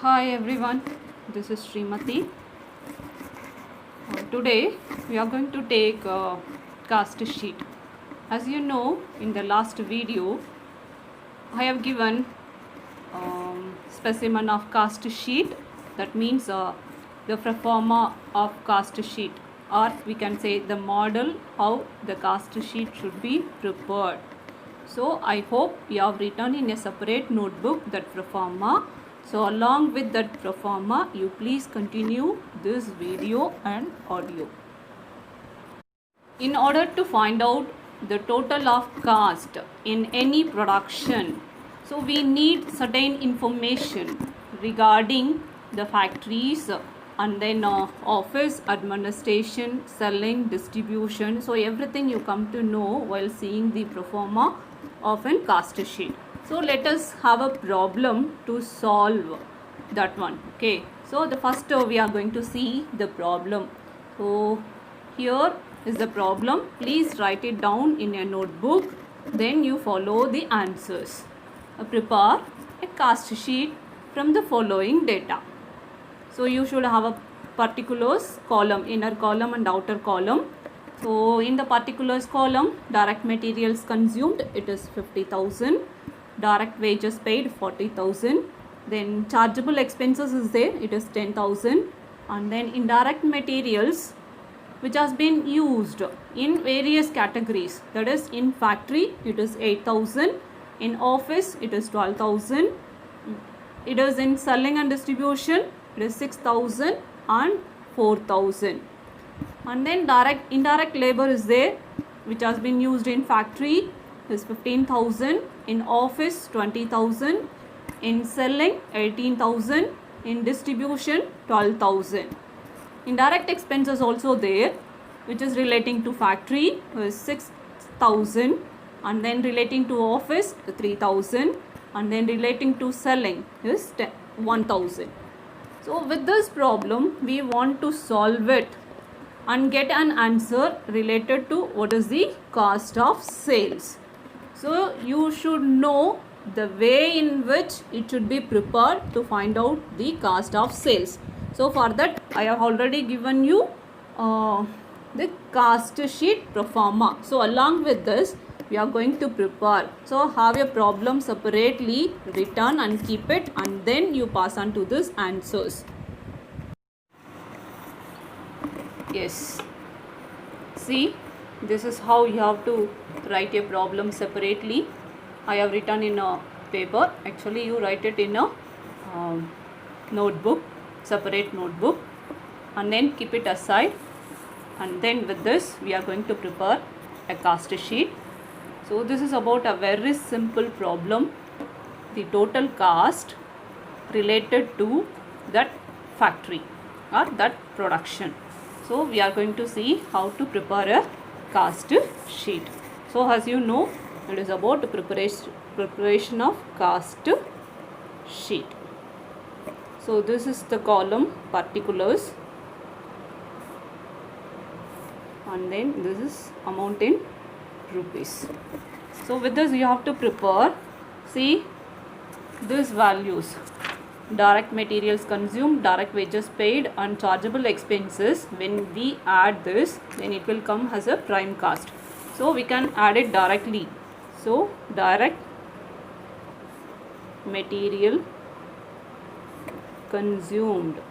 Hi everyone, this is Srimati. Today we are going to take a cast sheet. As you know, in the last video, I have given specimen of cast sheet. That means the proforma of cast sheet, or we can say the model how the cast sheet should be prepared. So I hope you have written in a separate notebook that proforma. So along with that proforma, you please continue this video and audio. In order to find out the total of cost in any production, so we need certain information regarding the factories and then office, administration, selling, distribution. So everything you come to know while seeing the proforma of an cost sheet. So let us have a problem to solve that one. Okay, so the first we are going to see the problem. So here is the problem. Please write it down in a notebook, then you follow the answers. Prepare a cost sheet from the following data. So you should have a particulars column, inner column and outer column. So in the particulars column, direct materials consumed, it is 50,000. Direct wages paid 40,000. Then chargeable expenses is there, it is 10,000. And then indirect materials which has been used in various categories, that is in factory it is 8,000, in office it is 12,000, it is in selling and distribution it is 6,000 and 4,000. And then indirect labor is there which has been used in factory is 15,000, in office 20,000, in selling 18,000, in distribution 12,000. Indirect expenses also there which is relating to factory is 6,000, and then relating to office 3,000, and then relating to selling is 1,000. So with this problem we want to solve it and get an answer related to what is the cost of sales. So you should know the way in which it should be prepared to find out the cost of sales. So for that I have already given you the cost sheet proforma. So along with this we are going to prepare. So have a problem separately written and keep it, and then you pass on to this answers. Yes. See, this is how you have to write a problem separately. I have written in a paper. Actually you write it in a notebook, separate notebook, and then keep it aside. And then with this we are going to prepare a cost sheet. So this is about a very simple problem, the total cost related to that factory or that production. So we are going to see how to prepare a cost sheet. So as you know, it is about preparation of cost sheet. So this is the column particulars, and then this is amount in rupees. So with this you have to prepare, see these values: direct materials consumed, direct wages paid, and chargeable expenses. When we add this, then it will come as a prime cost. So we can add it directly. So direct material consumed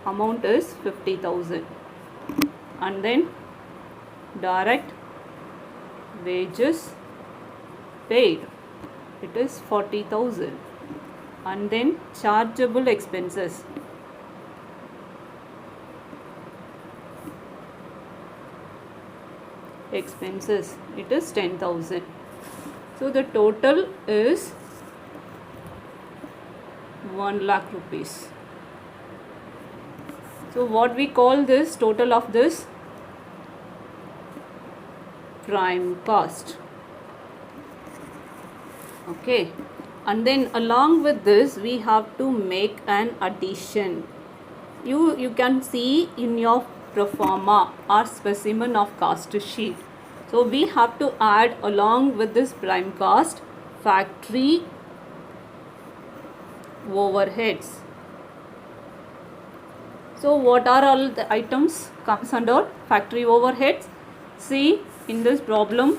amount is 50,000, and then direct wages paid, it is 40,000, and then chargeable expenses it is 10,000. So the total is 1 lakh rupees. So what we call this total of this? Prime cost. Okay, and then along with this we have to make an addition. You can see in your proforma or specimen of cost sheet. So we have to add along with this prime cost factory overheads. So what are all the items comes under factory overheads? See, in this problem,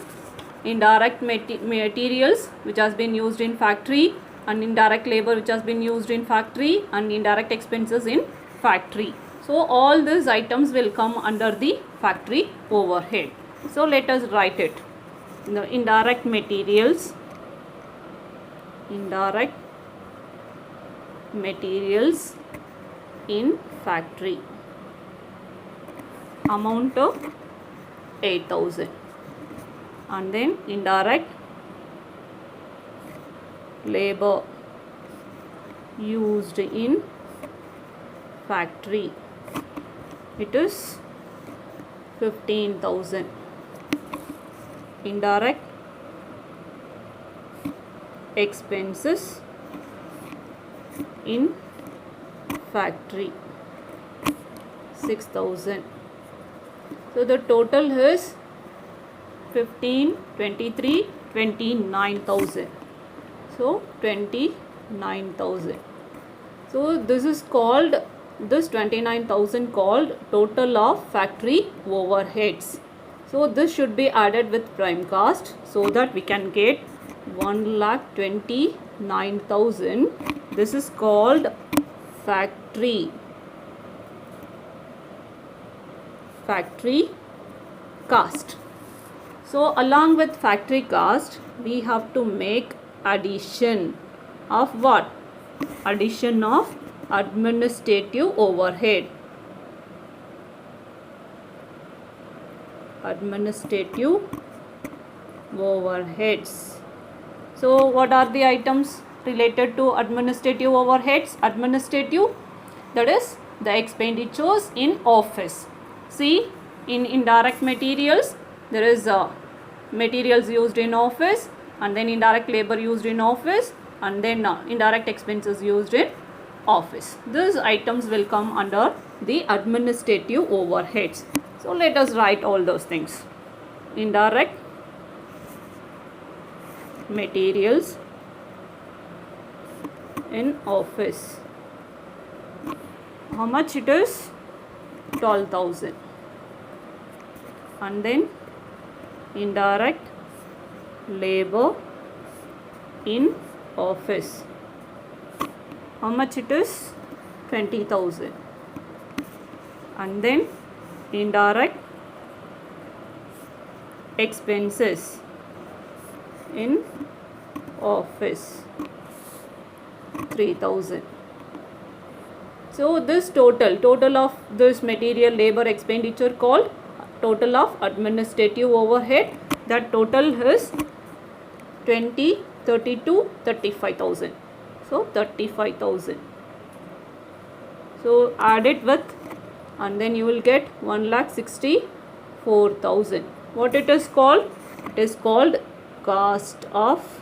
indirect materials which has been used in factory, and indirect labor which has been used in factory, and indirect expenses in factory. So all these items will come under the factory overhead. So let us write it. The indirect materials, indirect materials in factory, amount of 8,000. And then indirect labor used in factory, it is 15,000. Indirect expenses in factory, 6,000. So the total is 15, 23, 29,000. So 29,000. So this is called, this 29,000 called total of factory overheads. So this should be added with prime cost so that we can get 1,29,000. This is called factory cost. So along with factory cost, we have to make addition of what? Addition of administrative overhead. Administrative overheads. So what are the items related to administrative overheads? Administrative, that is the expenditures in office. See, in indirect materials, there is materials used in office, and then indirect labor used in office, and then indirect expenses used in office. These items will come under the administrative overheads. So let us write all those things. Indirect materials in office. How much it is? 12,000. And then indirect labor in office. How much it is? 20,000. And then indirect expenses in office, 3,000. So this total of this material labor expenditure called total of administrative overhead, that total is 20, 32, 35,000. So 35,000. So add it with, and then you will get 1,64,000. What it is called? It is called cost of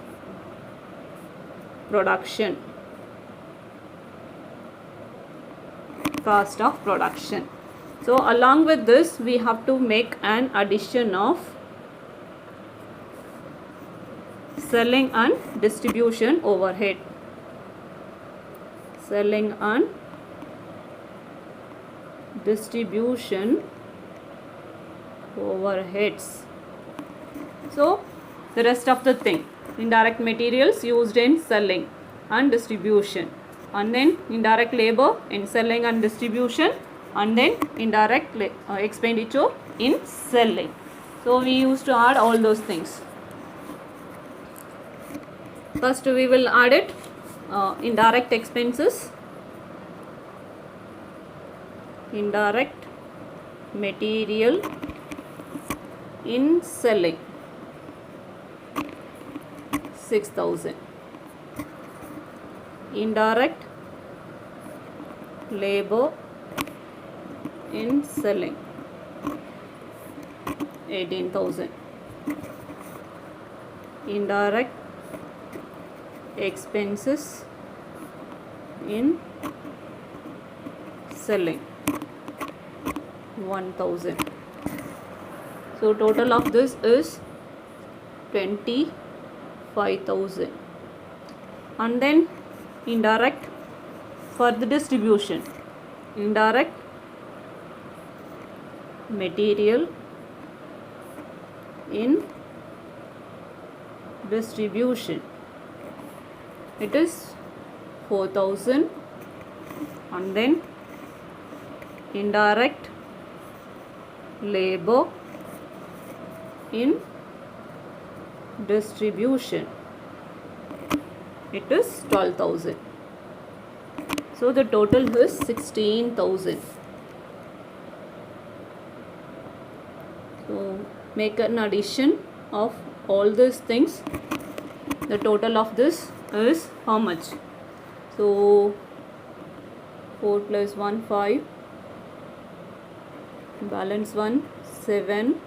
production. Cost of production. So along with this, we have to make an addition of selling and distribution overhead. Selling and distribution overheads. So the rest of the thing, indirect materials used in selling and distribution, and then indirect labor in selling and distribution, and then indirect expenditure in selling. So we used to add all those things. First we will add it, indirect expenses, indirect material in selling, 6,000. Indirect labor in selling, 18,000. Indirect expenses in selling, 1,000. So total of this is 25,000. And then indirect for the distribution. Indirect material in distribution, it is 4,000. And then indirect labor in distribution, it is 12,000. So the total is 16,000. So make an addition of all these things. The total of this is how much? So 4 plus 1 5, balance 1 7,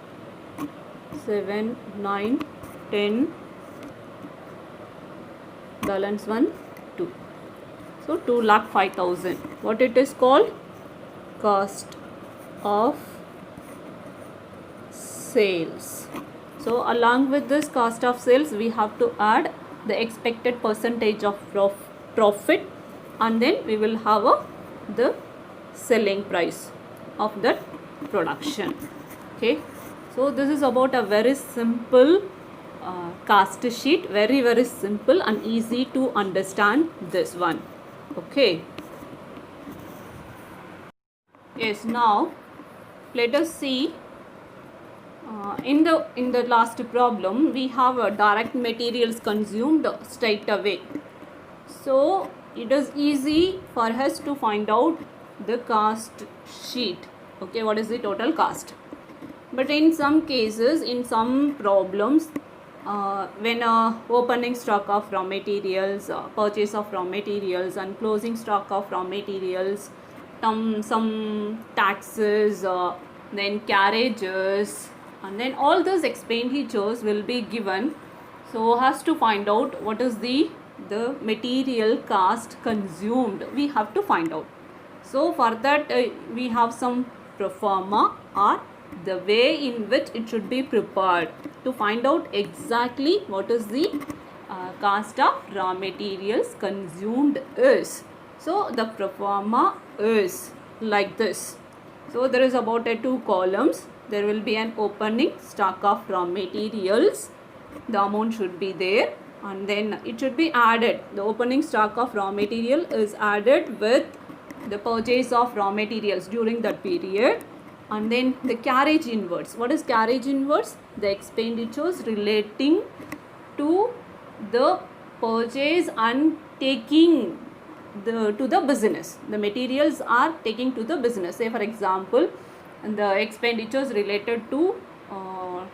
7 9 10, balance 1 2. So 2,05,000. What it is called? Cost of sales. So along with this cost of sales, we have to add the expected percentage of profit, and then we will have the selling price of that production. Okay, so this is about a very simple cost sheet, very simple and easy to understand this one. Okay, yes, now let us see. In the last problem, we have direct materials consumed straight away. So it is easy for us to find out the cost sheet. Okay, what is the total cost? But in some cases, in some problems, when opening stock of raw materials, purchase of raw materials, and closing stock of raw materials, some taxes, then carriages, and then all those expenditures will be given. So has to find out what is the material cost consumed, we have to find out. So for that we have some pro forma, or the way in which it should be prepared to find out exactly what is the cost of raw materials consumed is. So the pro forma is like this. So there is about 2 columns. There will be an opening stock of raw materials. The amount should be there, and then it should be added. The opening stock of raw material is added with the purchase of raw materials during that period. And then the carriage inwards. What is carriage inwards? The expenditures relating to the purchase and taking to the business. The materials are taking to the business. Say for example, the expenditures related to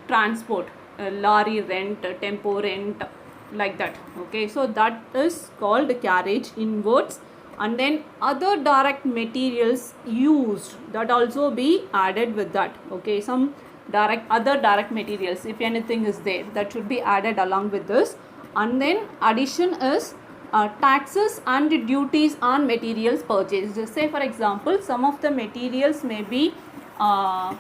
transport, lorry rent, tempo rent, like that. Okay, so that is called carriage inwards. And then other direct materials used, that also be added with that. Okay, some other direct materials, if anything is there, that should be added along with this. And then addition is taxes and duties on materials purchased. Say for example, some of the materials may be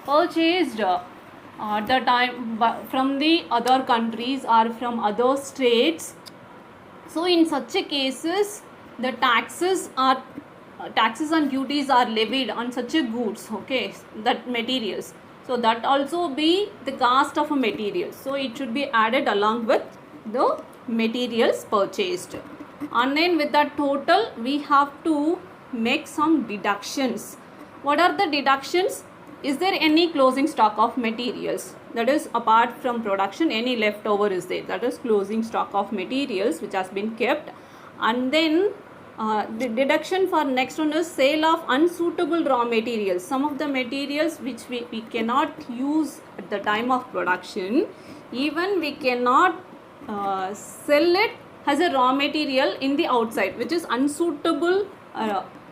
purchased at the time from the other countries or from other states. So in such cases, the taxes and duties are levied on such a goods, okay, that materials. So that also be the cost of a material. So it should be added along with the materials purchased. And then with that total, we have to make some deductions. What are the deductions? Is there any closing stock of materials? That is, apart from production, any leftover is there. That is closing stock of materials which has been kept. And then the deduction for next one is sale of unsuitable raw materials. Some of the materials which we cannot use at the time of production, even we cannot sell it as a raw material in the outside, which is unsuitable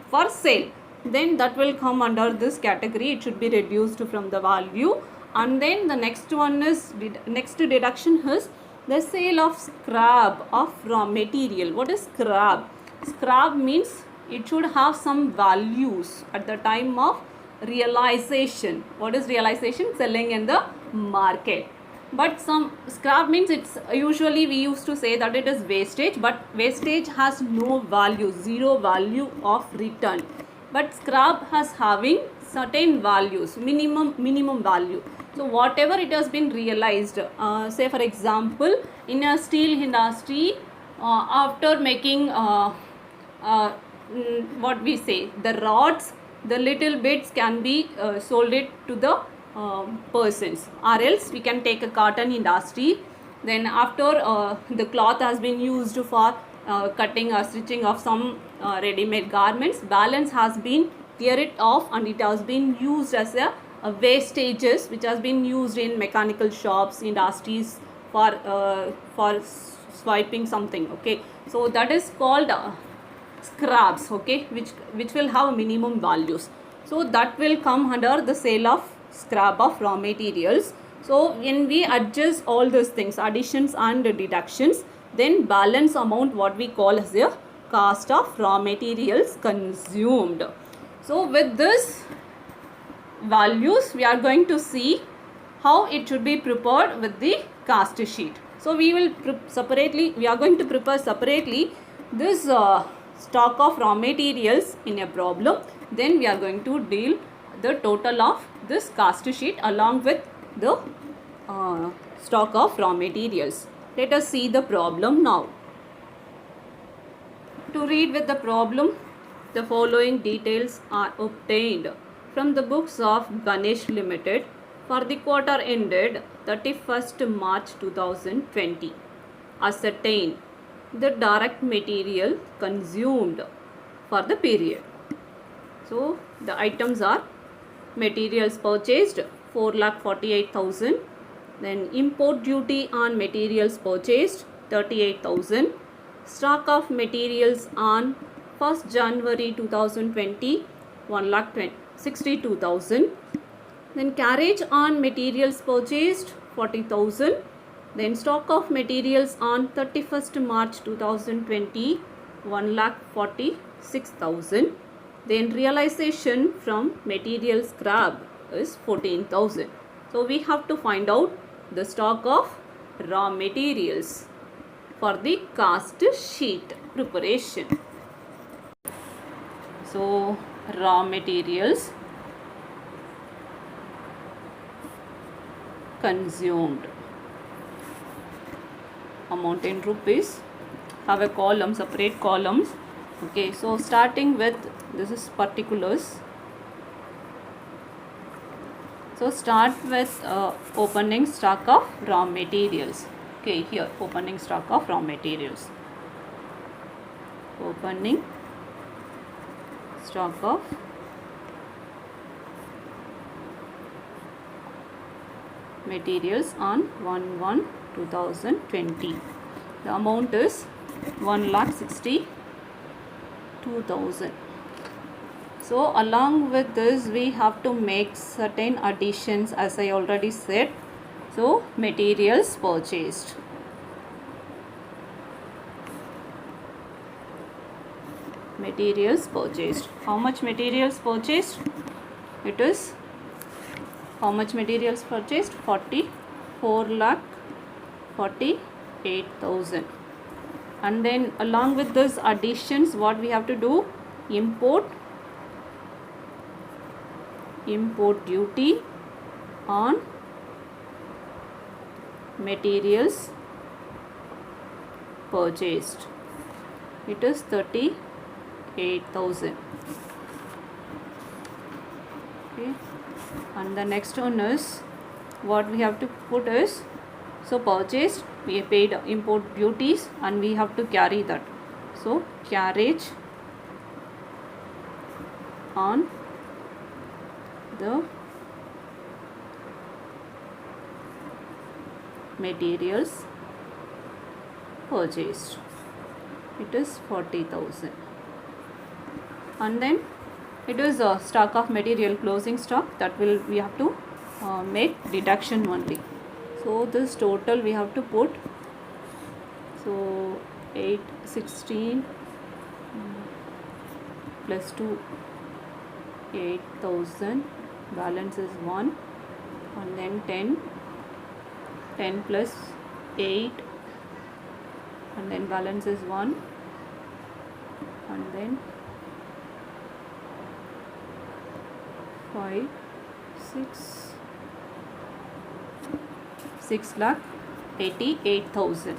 for sale. Then that will come under this category. It should be reduced from the value. And then the next one is, next deduction is the sale of scrap of raw material. What is scrap? Scrap means it should have some values at the time of realization. What is realization? Selling in the market. But some scrap means, it's usually we used to say that it is wastage, but wastage has no value, zero value of return. But scrap has having certain values, minimum value. So whatever it has been realized, say for example in a steel industry, after making what we say, the rods, the little bits can be sold it to the persons, or else we can take a cotton industry. Then after the cloth has been used for cutting or stitching of some ready-made garments, balance has been clear it off and it has been used as a wastages, which has been used in mechanical shops, industries for swiping something. Okay, so that is called scraps. Okay, which will have minimum values. So that will come under the sale of scrap of raw materials. So when we adjust all those things, additions and deductions, then balance amount what we call as the cost of raw materials consumed. So with this values, we are going to see how it should be prepared with the cost sheet. So we will we are going to prepare separately this stock of raw materials in a problem. Then we are going to deal the total of this cost sheet along with the stock of raw materials. Let us see the problem now. To read with the problem, the following details are obtained from the books of Ganesh Limited for the quarter ended 31st March 2020. Ascertain the direct material consumed for the period. So the items are: materials purchased 4,48,000, then import duty on materials purchased 38,000, stock of materials on 1st January 2020 1,62,000, then carriage on materials purchased 40,000, then stock of materials on 31st March 2020 1,46,000, then realization from material scrap is 14,000. So we have to find out the stock of raw materials for the cost sheet preparation. So raw materials consumed, amount in rupees, have a column, separate columns. Okay, so starting with, this is particulars. So start with opening stock of raw materials. Okay, here opening stock of raw materials. Opening stock of materials on 1/1/2020. The amount is 1,62,000. So along with this we have to make certain additions, as I already said. So materials purchased. Materials purchased. How much materials purchased? It is, how much materials purchased? 44,48,000. And then along with this additions, what we have to do? Import duty on materials purchased. It is 38,000. Okay, and the next one is, what we have to put is, so purchased, we paid import duties and we have to carry that. So carriage on the materials purchased. It is 40,000. And then it is a stock of material, closing stock, that will we have to make deduction only. So this total we have to put. So 816 plus 2, 8,000, balance is 1, and then 10, 10 plus 8, and then balance is 1, and then 5, 6 lakh 88,000.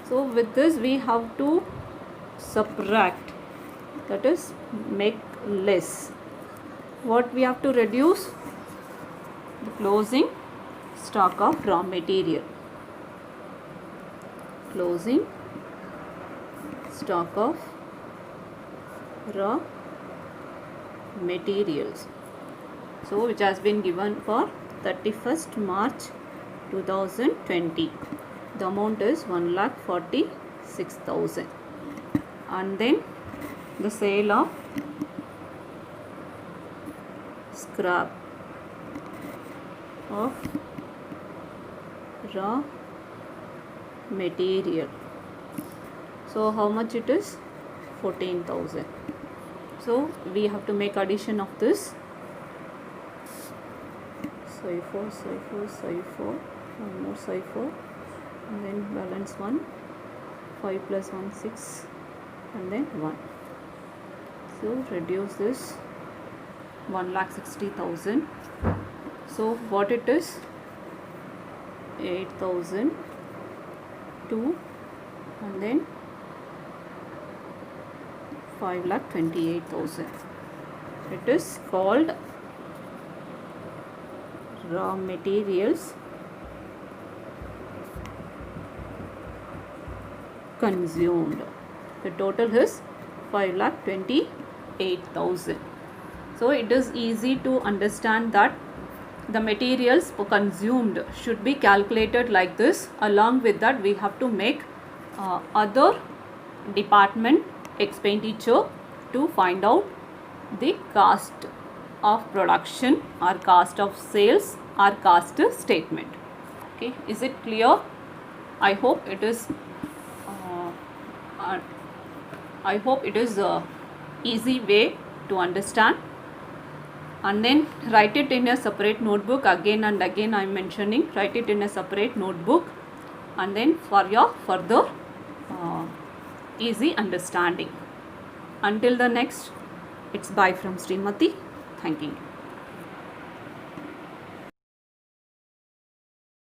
So with this we have to subtract, that is make less. What we have to reduce? The closing stock of raw material. Closing stock of raw materials. So which has been given for 31st March 2020. The amount is 1,46,000. And then the sale of scrap of raw material. So how much it is? 14,000. So we have to make addition of this. Psi 4, psi 4, psi 4, one more psi 4, and then balance 1, 5 plus 1, 6, and then 1. So reduce this 1,60,000. So what it is? 8,002, and then 5,28,000. It is called raw materials consumed. The total is 5,28,000. So it is easy to understand that the materials consumed should be calculated like this. Along with that, we have to make other department expenditure to find out the cost of production or cost of sales or cost statement. Okay, is it clear? I hope it is easy way to understand. And then write it in a separate notebook. Again and again I am mentioning, write it in a separate notebook, and then for your further easy understanding. Until the next, it's bye from Srimati. Thanking you.